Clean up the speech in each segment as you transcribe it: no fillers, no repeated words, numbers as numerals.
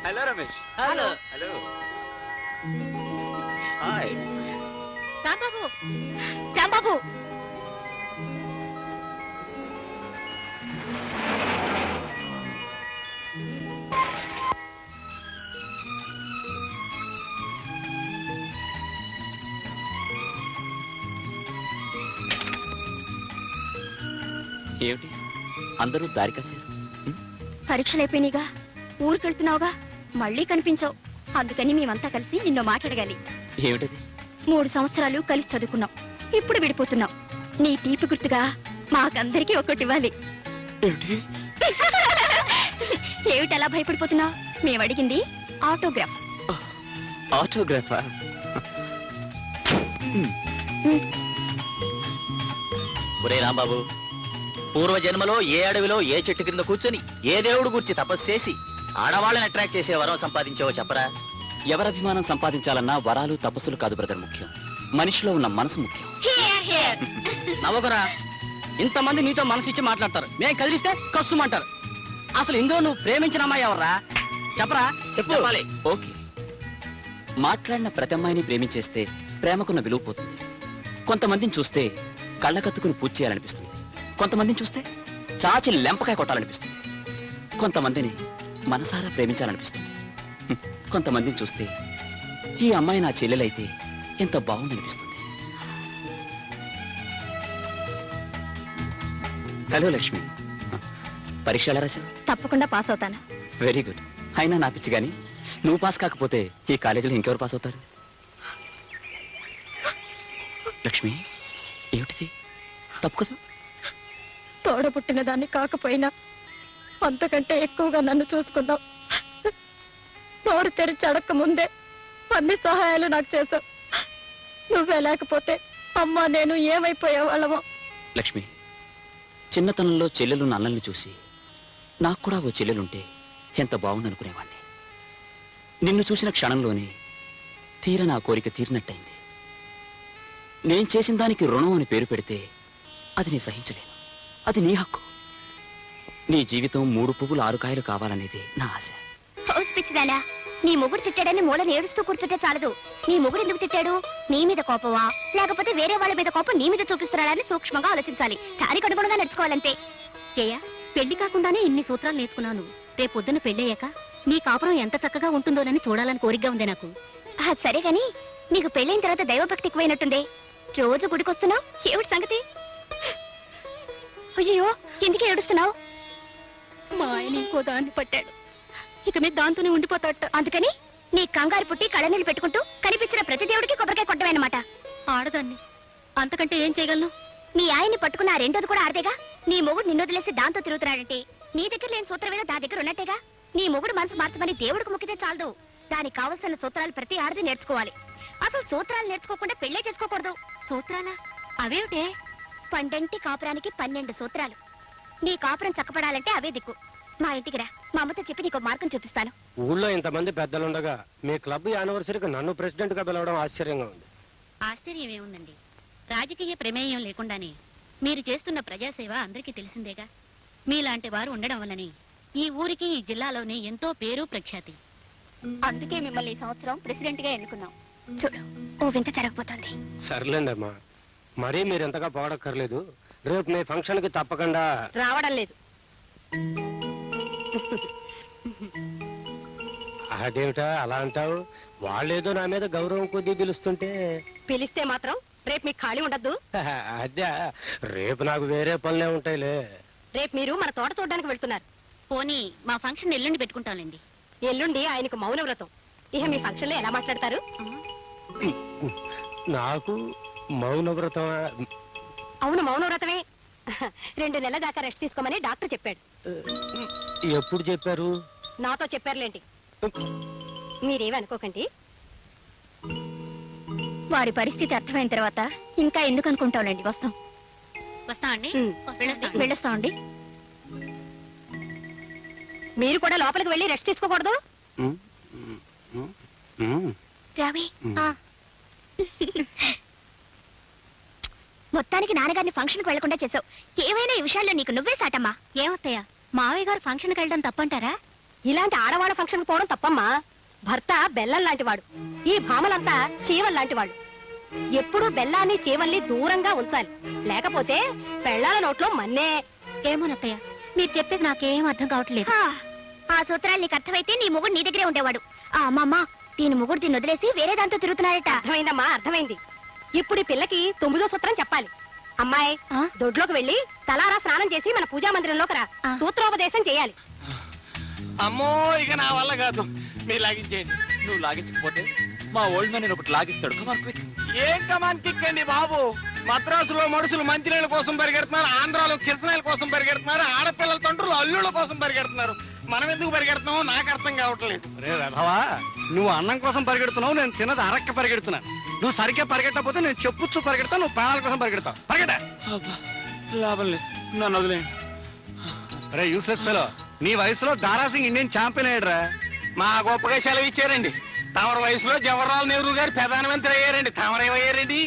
Hello Ramesh. Hello. Hello. Hi. Rambabu, Rambabu. ఏమిటి అందరూ దారి కాశారు? పరీక్షలు అయిపోయినాయిగా, ఊరికెళ్తున్నావుగా, మళ్ళీ కనిపించావు. అందుకని మేమంతా కలిసి నిన్ను మాట్లాడగాలి. ఏమిటది? 3 సంవత్సరాలు కలిసి చదువుకున్నాం, ఇప్పుడు విడిపోతున్నాం. నీ తీపి గుర్తుగా మాకందరికీ ఒక్కటి ఇవ్వాలి. ఏమిటి అలా భయపడిపోతున్నావు? మేము అడిగింది ఆటోగ్రాఫ్. ఆటోగ్రాఫా? ఒరే రాంబాబు, పూర్వజన్మలో ఏ అడవిలో ఏ చెట్టు కింద కూర్చొని ఏ దేవుడు గురించి తపస్సు చేసి ఆడవాళ్ళని అట్రాక్ట్ చేసే వరం సంపాదించావో చెప్పరా? ఎవరభిమానం సంపాదించాలన్నా వరాలు తపస్సులు కాదు బ్రదర్ ముఖ్యం, మనిషిలో ఉన్న మనసు ముఖ్యం. నవ్వకురా, ఇంతమంది నీతో మనసు ఇచ్చి మాట్లాడతారు, మేము కదిలిస్తే కస్సుమంటారు. అసలు ఇందులో నువ్వు ప్రేమించిన అమ్మాయి ఎవర్రా? చెప్పరా? చెప్పాలి. ఓకే, మాట్లాడిన ప్రతి అమ్మాయిని ప్రేమించేస్తే ప్రేమకున్న విలువ పోతుంది. కొంతమందిని చూస్తే కళ్ళకత్తుకుని పూజ చేయాలనిపిస్తుంది, కొంతమందిని చూస్తే చాచి లెంపకాయ కొట్టాలనిపిస్తుంది, కొంతమందిని మనసారా ప్రేమించాలనిపిస్తుంది, కొంతమందిని చూస్తే ఈ అమ్మాయి నా చెల్లెలైతే ఎంత బాగుందనిపిస్తుంది. హలో లక్ష్మి, పరీక్ష ఎలా రాశావు? తప్పకుండా పాస్ అవుతాను. Very good. అయినా నా పిచ్చి గాని నువ్వు పాస్ కాకపోతే ఈ కాలేజీలో ఇంకెవరు పాస్ అవుతారు? లక్ష్మి, ఏమిటిది? తప్పు కదా? తోడబుట్టిన దాన్ని కాకపోయినా అంతకంటే ఎక్కువగా నన్ను చూసుకున్నావు. నోరు తెరిచి అడక్క ముందే అన్ని సహాయాలు నాకు చేశావు. నువ్వే లేకపోతే అమ్మా నేను ఏమైపోయే వాళ్ళమో. లక్ష్మి, చిన్నతనంలో చెల్లెలు అన్నల్ని చూసి నాకు కూడా ఓ చెల్లెలుంటే ఎంత బాగుందనుకునేవాణ్ణి. నిన్ను చూసిన క్షణంలోనే తీర నా కోరిక తీరినట్టయింది. నేను చేసిన దానికి రుణం అని పేరు పెడితే అది నేను సహించలేను. అది నీ హక్కు. నీ జీవితం 3 పువ్వులు 6 కాయలు కావాలనేది నా ఆశ. పిచ్చిదానా, నీ మొగుడు తిట్టాడని మూలని ఏడుస్తూ కూర్చుంటే చాలదు. నీ మొగుడు ఎందుకు తిట్టాడు? నీ మీద కోపమా, లేకపోతే వేరే వాళ్ళ మీద కోపం నీ మీద చూపిస్తున్నాడని సూక్ష్మంగా ఆలోచించాలి. దానికి అనుగుణంగా నడుచుకోవాలంతే. జయ, పెళ్లి కాకుండానే ఇన్ని సూత్రాలు నేర్చుకున్నాను. రేపొద్దున పెళ్ళయ్యాక నీ కాపురం ఎంత చక్కగా ఉంటుందోనని చూడాలని కోరికగా ఉంది నాకు. సరే గాని నీకు పెళ్ళైన తర్వాత దైవభక్తి ఎక్కువైనట్టుందే. రోజు గుడికొస్తున్నావు, ఏమిటి సంగతి? అయ్యో, ఎందుకు ఏడుస్తున్నావు? మా ఆయన ఇంకో దాన్ని పట్టాడు, ఇక మీద దాంతోనే ఉండిపోతాట. అందుకని నీ కంగారు పుట్టి కళ్ళనీళ్ళు పెట్టుకుంటూ కనిపించిన ప్రతి దేవుడికి కొబ్బరికాయ కొట్టమేనమాట. ఆడదాన్ని, అంతకంటే ఏం చేయగలను? మీ ఆయన్ని పట్టుకున్న ఆ రెండోది కూడా ఆడదేగా. నీ మొగుడు నిన్ను వదిలేసి దాంతో తిరుగుతున్నాడంటే నీ దగ్గర లేని సూత్రం మీద దా దగ్గర ఉన్నట్టేగా. నీ మొగుడు మనసు మార్చమని దేవుడికి మొక్కితే చాలదు. దానికి కావలసిన సూత్రాలు ప్రతి ఆడది నేర్చుకోవాలి. అసలు సూత్రాలు నేర్చుకోకుండా పెళ్లే చేసుకోకూడదు. సూత్రాలా? అవేమిటే? పండంటి కాపురానికి 12 సూత్రాలు. నీ కాపురం చక్కపడాలంటే అవే దిక్కు. మా ఇంటికి రా, మా అమ్మతో చెప్పి నీకు మార్గం చూపిస్తాను. ఊళ్ళో ఇంతమంది పెద్దలుండగా మీ క్లబ్ యానివర్సరీకి నన్ను ప్రెసిడెంట్ గా పిలవడం ఆశ్చర్యంగా ఉంది. ఆశ్చర్యం ఏముందండి, రాజకీయ ప్రమేయం లేకుండానే మీరు చేస్తున్న ప్రజాసేవ అందరికీ తెలిసిందేగా. మీలాంటి వారు ఉండడం వల్లనే ఈ ఊరికి ఈ జిల్లాలోనే ఎంతో పేరు ప్రఖ్యాతి. అందుకే మిమ్మల్ని ఈ సంవత్సరం ప్రెసిడెంట్ గా ఎన్నుకున్నాం. చూడు, ఓ వింత జరగబోతోంది. సర్లేండి అమ్మా, మరీ మీరెంతగా పోవడక్కర్లేదు. రేపు మీ ఫంక్షన్ కి తప్పకుండా రావడం లేదు. అదేమిటా అలా అంటావు? వాళ్ళేదో నా మీద గౌరవం కొద్దీ పిలుస్తుంటే. పిలిస్తే మాత్రం రేపు మీకు ఖాళీ ఉండద్దు. అదే, రేపు నాకు వేరే పనులే ఉంటాయిలే. రేపు మీరు మన తోట చూడడానికి వెళ్తున్నారు. పోనీ మా ఫంక్షన్ ఎల్లుండి పెట్టుకుంటాంలేండి. ఎల్లుండి ఆయనకు మౌన వ్రతం. ఇక మీ ఫంక్షన్ లో ఎలా మాట్లాడతారు? నాకు మౌన వ్రతం? అవును, మౌన వ్రతమే. 2 నెలల దాకా రెస్ట్ తీసుకోమని డాక్టర్ చెప్పాడు. ఎప్పుడు చెప్పారు? నాతో చెప్పారులేంటి. మీరేమి అనుకోకండి. వారి పరిస్థితి అర్థమైన తర్వాత ఇంకా ఎందుకు అనుకుంటాంలేండి. వస్తాం. వస్తామండి, వెళ్ళొస్తామండి. మీరు కూడా లోపలికి వెళ్ళి రెస్ట్ తీసుకోకూడదు. రవి, మొత్తానికి నాన్నగారిని ఫంక్షన్ కు వెళ్లకుండా చేసావు. ఏమైనా ఈ విషయాల్లో నీకు నువ్వే సాటమ్మా. ఏమత్తయ్యా, మావయ్య గారు ఫంక్షన్కి వెళ్ళడం తప్పంటారా? ఇలాంటి ఆడవాళ్ళ ఫంక్షన్ పోవడం తప్పమ్మా. భర్త బెల్లం లాంటివాడు, ఈ భామలంతా చీవల్ లాంటివాడు. ఎప్పుడూ బెల్లాన్ని చీవల్ని దూరంగా ఉంచాలి, లేకపోతే పెళ్ళాల నోట్లో మన్నే. ఏమోనత్తయ్య, మీరు చెప్పేది నాకేం అర్థం కావట్లేదు. ఆ సూత్రాలు నీకు అర్థమైతే నీ మొగుడు నీ దగ్గరే ఉండేవాడు. అమ్మమ్మ, దీని మొగుడు దీన్ని వదిలేసి వేరే దాంతో తిరుగుతున్నాడట. అర్థమైందమ్మా, అర్థమైంది. ఇప్పుడు ఈ పిల్లకి 9వ సూత్రం చెప్పాలి. అమ్మాయి, దొడ్లోకి వెళ్ళి తలారా స్నానం చేసి మన పూజా మందిరంలోకి రా. సూత్రోపదేశం చేయాలి. అమ్మో, ఇక నా వల్ల కాదు, మీరు లాగించేయండి. నువ్వు లాగించకపోతే మా ఓల్డ్ మ్యాన్ నేను ఒకటి లాగిస్తాడు. Come on quick. ఏం కమాన్ కిక్కండి బాబు. మద్రాసులో మనుషులు మంత్రిల కోసం పరిగెడుతున్నారు, ఆంధ్రాలో కిరసనాయల కోసం పరిగెడుతున్నారు, ఆడపిల్లల తండ్రులు అల్లుళ్ళ కోసం పరిగెడుతున్నారు. మనం ఎందుకు పరిగెడుతున్నామో నాకు అర్థం కావట్లేదు. రే రథవా, నువ్వు అన్నం కోసం పరిగెడుతున్నావు, నేను తిన్నది అరక్క పరిగెడుతున్నాను. నువ్వు సరిగ్గా పరిగెట్టకపోతే నేను చెప్పుచ్చు పరిగెడతావు, నువ్వు ప్రాణాల కోసం పరిగెడతావు. పరిగెట. లాభం లేదు, నన్ను వదిలేండి. రే యూస్లెస్ ఫెలో, నీ వయసులో దారాసింగ్ ఇండియన్ ఛాంపియన్ అయ్యాడురా. మా గొప్పగా సెలవు ఇచ్చారండి. తమర వయసులో జవహర్లాల్ నెహ్రూ గారు ప్రధానమంత్రి అయ్యారండి, తమరేమయ్యారండి?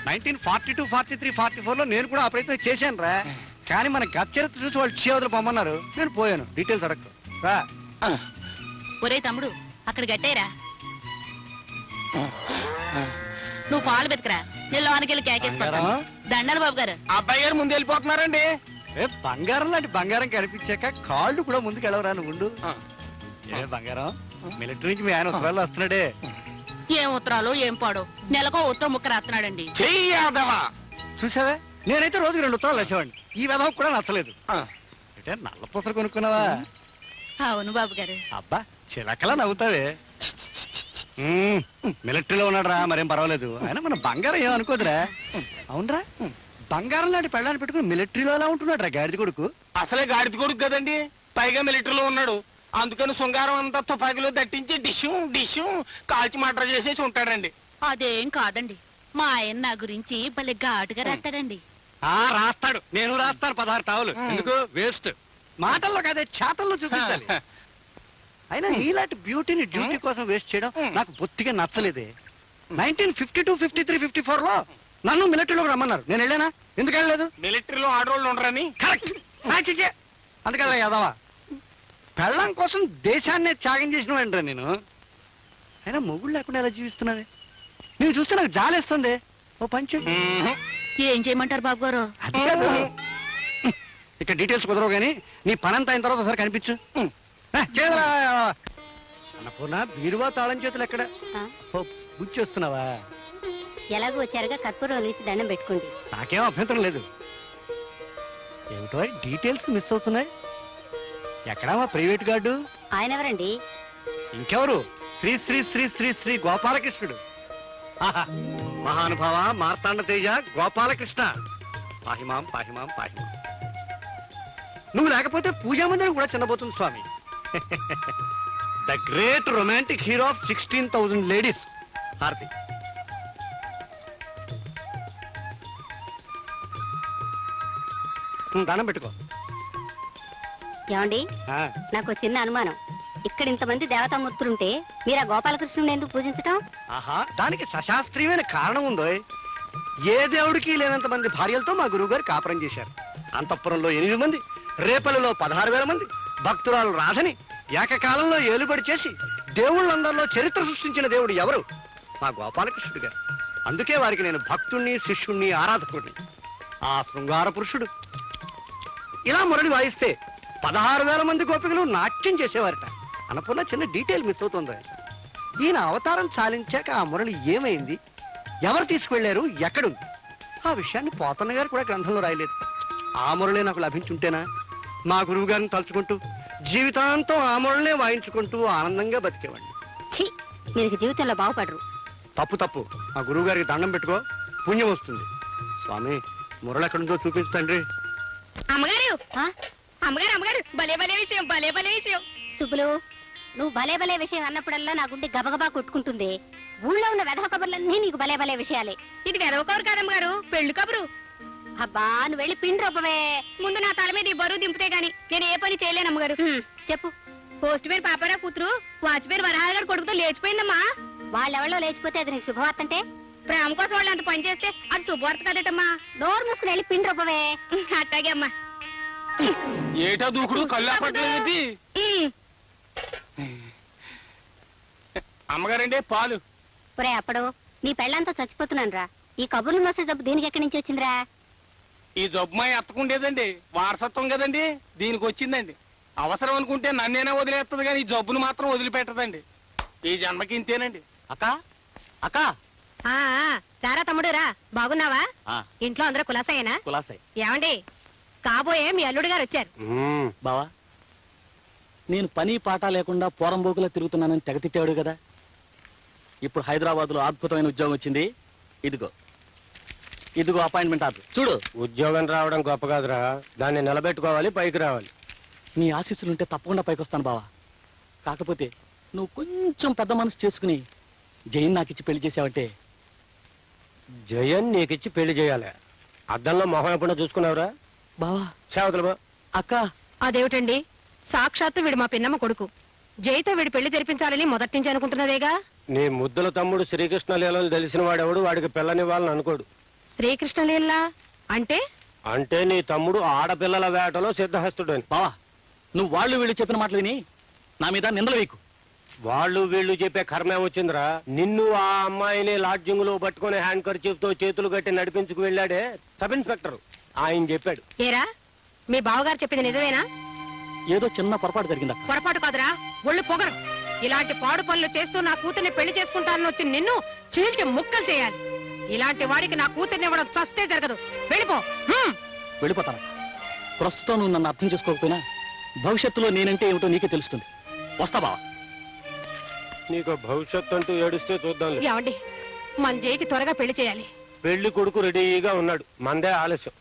1942, 43, 44 లో నేను కూడా ఆ ప్రయత్నం చేశాను రా. కానీ మన గత చరిత్ర చూసి వాళ్ళు చేవదులు పొమ్మన్నారు, నేను పోయాను. డీటెయిల్స్ అడగదు రా. ఒరే తమ్ముడు, అక్కడ గట్టేరా. నువ్వు పాలు బతికరా, నేను లోనకెళ్ళి కేకేసుకుంటాను. దండాలు బాబు గారు. అబ్బాయి గారు ముందు వెళ్ళిపోతున్నారండి. బంగారం లాంటి బంగారం కనిపించాక కాళ్ళు కూడా ముందుకు వెళ్ళవరా నువ్వు ఉండు. ఏ బంగారం, మిలిటరీ నుంచి మీ ఆయన ఉత్తరాలు వస్తున్నాడే. ఏం ఉత్తరాలు ఏం పాడు, నెలకో ఉత్తరం ముక్క రాస్తున్నాడండి. చెయ్యాదవా. చూసావే, నేనైతే రోజుకి 2 ఉత్తరాలు వచ్చేవాడిని. ఈ విధం కూడా నచ్చలేదు. అంటే నల్ల పూసలు కొనుక్కున్నావా? అవును బాబు గారు. అబ్బా, చిలకలా నవ్వుతావే. మిలిటరీలో ఉన్నాడు రా, మరేం పర్వాలేదు. అయినా మన బంగారం ఏమనుకోదురా. అవునరా, బంగారం లాంటి పెళ్ళాన్ని పెట్టుకుని మిలిటరీలో ఎలా ఉంటున్నాడు రా గాడిద కొడుకు. అసలే గాడిద కొడుకు కదండి, పైగా మిలిటరీలో ఉన్నాడు. అందుకని శృంగారం అంతా తుపాకీలో దట్టించి డిష్యూ కాల్చి మటర్ చేసేసి ఉంటాడండి. అదేం కాదండి, మా ఆయన నా గురించి భలే ఘాటుగా రాస్తాడండి. రాస్తాడు, నేను రాస్తాను 16 తావులు. ఎందుకు వేస్ట్? మాటల్లో కాదే, చేతల్లో చూపించాలి. అయినా నీలాంటి బ్యూటీని డ్యూటీ కోసం వేస్ట్ చేయడం నాకు బొత్తిగా నచ్చలేదే. 1952, 53, 54 లో నన్ను మిలిటరీలోకి రమ్మన్నారు, నేను వెళ్ళానా? ఎందుకు వెళ్ళలేదు? మిలిటరీలో ఆడవాళ్ళు ఉండరని. కరెక్ట్. అందుకల్లా యాదవా, పెళ్ళం కోసం దేశాన్నే త్యాగం చేసిన వెంటరా నేను. అయినా మొగుడు లేకుండా ఎలా జీవిస్తున్నావే? నేను చూస్తే నాకు జాలేస్తుంది. ఓ పంచు. ఏం చేయమంటారు బాబు గారు? అది కాదు, ఇక డీటెయిల్స్ కుదరవు కానీ నీ పనంతా అయిన తర్వాత ఒకసారి కనిపించు. అన్నపూర్ణ, బీరువా తాళం చేతులు ఎక్కడ? బుచ్చి వస్తున్నావా? ఎలాగో వచ్చారుగా కర్పూరం వేసి దండం పెట్టుకోండి. నాకేం అభ్యంతరం లేదు. ఏమిటో డీటెయిల్స్ మిస్ అవుతున్నాయి. ఎక్కడా మా ప్రైవేట్ గార్డు? ఆయన ఎవరండి? ఇంకెవరు? శ్రీ శ్రీ శ్రీ శ్రీ శ్రీ గోపాలకృష్ణుడు. మహానుభావ మార్తాండ తేజ గోపాలకృష్ణ, పాహిమాం పాహిమాం పాహిమాం. నువ్వు లేకపోతే పూజా మందిరం కూడా చిన్నబోతుంది స్వామి. The great romantic hero of 16,000 ladies. హారతి. దానం పెట్టుకో. ఏమండి, నాకు చిన్న అనుమానం. ఇక్కడ ఇంతమంది దేవతామూర్తులుంటే మీరు ఆ గోపాలకృష్ణుని ఎందుకు పూజించటం? ఆహా, దానికి సశాస్త్రీయమైన కారణం ఉందో. ఏ దేవుడికి లేనంత మంది భార్యలతో మా గురువు గారు కాపురం చేశారు. అంతఃపురంలో 8 మంది, రేపల్లిలో 16,000 మంది. భక్తురాలు రాధని ఏకకాలంలో ఏలుబడి చేసి దేవుళ్ళందరిలో చరిత్ర సృష్టించిన దేవుడు ఎవరు? మా గోపాలకృష్ణుడు గారు. అందుకే వారికి నేను భక్తుణ్ణి, శిష్యుణ్ణి, ఆరాధకుడిని. ఆ శృంగార పురుషుడు ఇలా మురళి వాయిస్తే 16,000 మంది గోపికలు నాట్యం చేసేవారట. అనుకున్న చిన్న డీటెయిల్ మిస్ అవుతుంది. ఈయన అవతారం చాలించాక ఆ మురళి ఏమైంది, ఎవరు తీసుకువెళ్లారు, ఎక్కడుంది, ఆ విషయాన్ని పోతన్న గారు కూడా గ్రంథంలో రాయలేదు. ఆ మురళి నాకు లభించుంటేనా మా గురువు గారిని తలుచుకుంటూ జీవితాంతం ఆ మురళినే వాయించుకుంటూ ఆనందంగా బతికేవాడిని. మీరు జీవితంలో బాగుపడరు. తప్పు తప్పు. మా గురువు గారికి దండం పెట్టుకో, పుణ్యం వస్తుంది. స్వామి, మురళి ఎక్కడుందో చూపించు తండ్రి. అమ్మగారు, అమ్మగారు, అమ్మగారు, భలే భలే విషయం, భలే భలే విషయం. సుబ్బులు, నువ్వు భలే భలే విషయం అన్నప్పుడల్లా నా గుండె గబగబా కొట్టుకుంటుంది. ఊళ్ళో ఉన్న వెధవ కబుర్లన్నీ నీకు భలే భలే విషయాలే. ఇది వెధవ కబురు కాదమ్మగారు, పెళ్లి కబురు. అబ్బా, నువ్వు వెళ్ళి పిండి రూపమే. ముందు నా తల మీద ఈ బరువు దింపితే గాని నేను ఏ పని చేయలేను అమ్మగారు. చెప్పు. పోస్ట్ మ్యాన్ పాపారావు కూతురు వాచ్మేన్ వరహాల గారు కొడుకుతో లేచిపోయిందమ్మా. వాళ్ళెవళ్ళో లేచిపోతే అది నీకు శుభవార్త అంటే? ప్రేమ కోసం వాళ్ళు అంత పని చేస్తే అది శుభవార్త కదటమ్మా. నోరు మూసుకుని వెళ్ళి పిండి రూపమే. అట్టాగే అమ్మా. ఏటా దూకుడు, కళ్ళు ఆపట్లేదు. అమ్మగారండి పాలు. ఒరే అప్పుడు నీ పెళ్ళంతా చచ్చిపోతున్నాను రా. ఈ కబుర్లు మోసే జబ్బు దీనికి ఎక్కడి నుంచి వచ్చిందిరా? ఈ జబ్బు మా ఎత్తకుండేదండి, వారసత్వం కదండి, దీనికి వచ్చిందండి. అవసరం అనుకుంటే నన్నేనా వదిలేస్తుంది కానీ ఈ జబ్బును మాత్రం వదిలిపెట్టదండి. ఈ జన్మకి ఇంతేనండి. అక్క అక్క రారా తమ్ముడు రా. బాగున్నావా? ఆ, ఇంట్లో అందరూ కులాసాయేనా? కులాసాయి. ఏమండి, కాబోయే మీ అల్లుడు గారు వచ్చారు. బావా, నేను పని పాట లేకుండా పోరంబోకులా తిరుగుతున్నానని తెగ తిట్టాడు కదా. ఇప్పుడు హైదరాబాద్ లో అద్భుతమైన ఉద్యోగం వచ్చింది. ఇదిగో అపాయింట్మెంట్ ఆర్డర్ చూడు. ఉద్యోగం రావడం గొప్ప కాదురా, దాన్ని నిలబెట్టుకోవాలి, పైకి రావాలి. నీ ఆశీస్సులుంటే తప్పకుండా పైకి వస్తాను బావా. కాకపోతే నువ్వు కొంచెం పెద్ద మనసు చేసుకుని జైన్ నాకిచ్చి పెళ్లి చేసావంటే. జయన్ నీకిచ్చి పెళ్లి చేయాలి. అద్దంలో మొహం ఎప్పుడో చూసుకున్నావురా? బావా సేవకులు బా. అక్క. అదేమిటండి, సాక్షాత్తు వీడు మా పిన్నమ్మ కొడుకు. జైతో వీడి పెళ్లి జరిపించాలని మొదటి నుంచి అనుకుంటున్నదేగా. నీ ముద్దుల తమ్ముడు శ్రీకృష్ణ లీలలు తెలిసిన వాడెవడు వాడికి పిల్లనివ్వాలని అనుకోడు. శ్రీకృష్ణలీలా అంటే? అంటే నీ తమ్ముడు ఆడపిల్లల వేటలో సిద్ధహస్తుడని. బావా, నువ్వు వాళ్ళు వీళ్ళు చెప్పిన మాటలు విని నా మీద నిందలు వేయకు. వాళ్ళు వీళ్ళు చెప్పే కర్మే వచ్చిందిరా. నిన్ను ఆ అమ్మాయిని లాడ్జింగ్ లో పట్టుకుని హ్యాండ్ కర్చీఫ్ తో చేతులు కట్టి నడిపించుకు వెళ్ళాడే సబ్ ఇన్స్పెక్టర్, ఆయన చెప్పాడు. ఏరా, మీ బావగారు చెప్పింది నిజమేనా? ఏదో చిన్న పొరపాటు జరిగిందా? పొరపాటు కాదురా, ఒళ్ళు పొగరు. ఇలాంటి పాడు పనులు చేస్తూ నా కూతుర్ని పెళ్లి చేసుకుంటానని వచ్చి నిన్ను చీల్చి ముక్కలు చేయాలి. ఇలాంటి వాడికి నా కూతుర్ని ఇవ్వడం చస్తే జరగదు. వెళ్ళిపో. వెళ్ళిపోతాను. ప్రస్తుతం నువ్వు నన్ను అర్థం చేసుకోకపోయినా భవిష్యత్తులో నేనంటే ఏమిటో నీకే తెలుస్తుంది. వస్తా బావా. నీకు భవిష్యత్తు అంటూ ఏడుస్తే చూద్దాం. ఏమండి, మన జైకి త్వరగా పెళ్లి చేయాలి. పెళ్లి కొడుకు రెడీగా ఉన్నాడు, మందే ఆలస్యం.